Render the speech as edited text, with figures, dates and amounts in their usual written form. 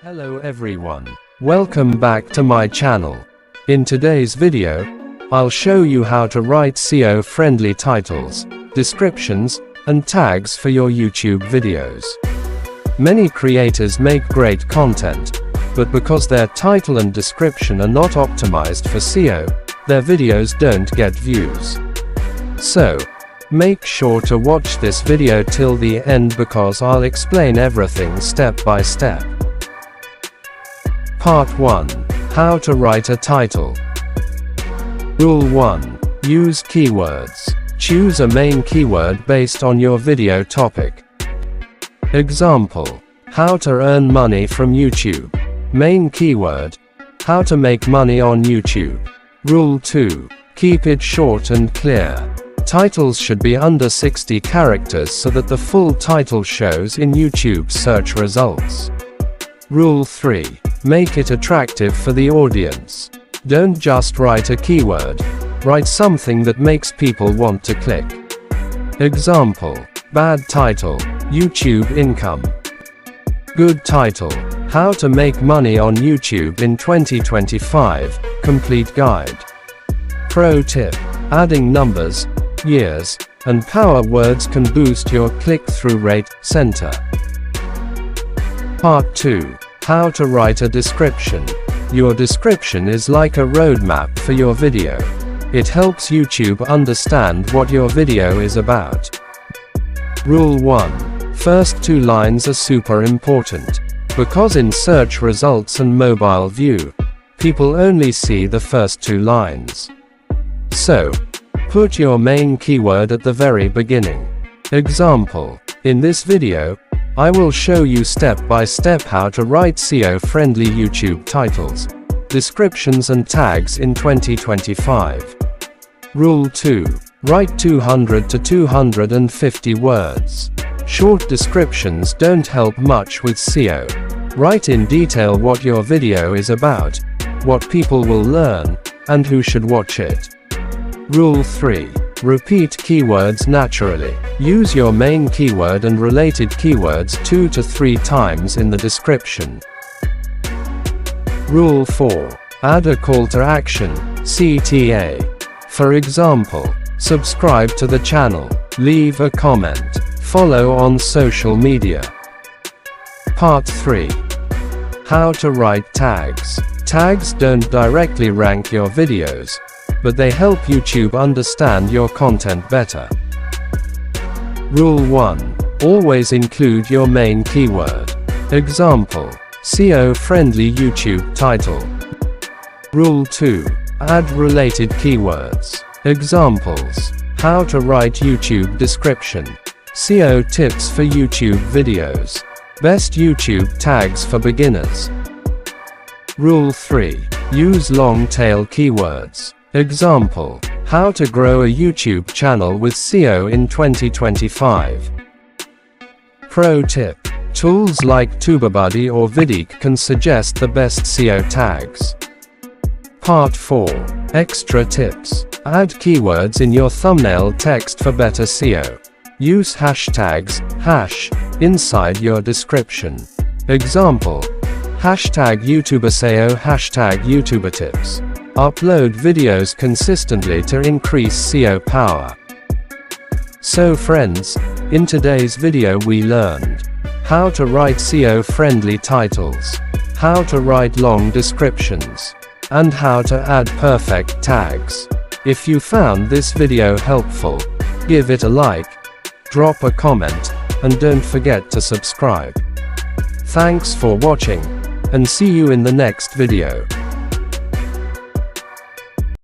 Hello everyone. Welcome back to my channel. In today's video, I'll show you how to write SEO-friendly titles, descriptions, and tags for your YouTube videos. Many creators make great content, but because their title and description are not optimized for SEO, their videos don't get views. So, make sure to watch this video till the end because I'll explain everything step by step. Part 1. How to write a title. Rule 1. Use keywords. Choose a main keyword based on your video topic. Example: how to earn money from YouTube. Main keyword: how to make money on YouTube. Rule 2. Keep it short and clear. Titles should be under 60 characters so that the full title shows in YouTube search results. Rule 3. Make it attractive for the audience. Don't just write a keyword. Write something that makes people want to click. Example: bad title, YouTube income. Good title: how to make money on YouTube in 2025, complete guide. Pro tip: adding numbers, years, and power words can boost your click-through rate. Center. Part 2. How to write a description. Your description is like a roadmap for your video. It helps YouTube understand what your video is about. Rule 1. First 2 lines are super important, because in search results and mobile view, people only see the first 2 lines. So, put your main keyword at the very beginning. Example: in this video, I will show you step by step how to write SEO-friendly YouTube titles, descriptions and tags in 2025. Rule 2. Write 200 to 250 words. Short descriptions don't help much with SEO. Write in detail what your video is about, what people will learn, and who should watch it. Rule 3. Repeat keywords naturally. Use your main keyword and related keywords 2 to 3 times in the description. Rule 4. Add a call to action, CTA. For example, subscribe to the channel, leave a comment, follow on social media. Part 3. How to write tags. Tags don't directly rank your videos, but they help YouTube understand your content better. Rule 1. Always include your main keyword. Example: SEO-friendly YouTube title. Rule 2. Add related keywords. Examples: how to write YouTube description, SEO tips for YouTube videos, best YouTube tags for beginners. Rule 3. Use long-tail keywords. Example: how to grow a YouTube channel with SEO in 2025. Pro tip: tools like TuberBuddy or Vidiq can suggest the best SEO tags. Part 4. Extra tips. Add keywords in your thumbnail text for better SEO. Use hashtags, inside your description. Example: hashtag YouTuber SEO, hashtag YouTuber tips. Upload videos consistently to increase SEO power. So friends, in today's video we learned how to write SEO-friendly titles, how to write long descriptions, and how to add perfect tags. If you found this video helpful, give it a like, drop a comment, and don't forget to subscribe. Thanks for watching, and see you in the next video.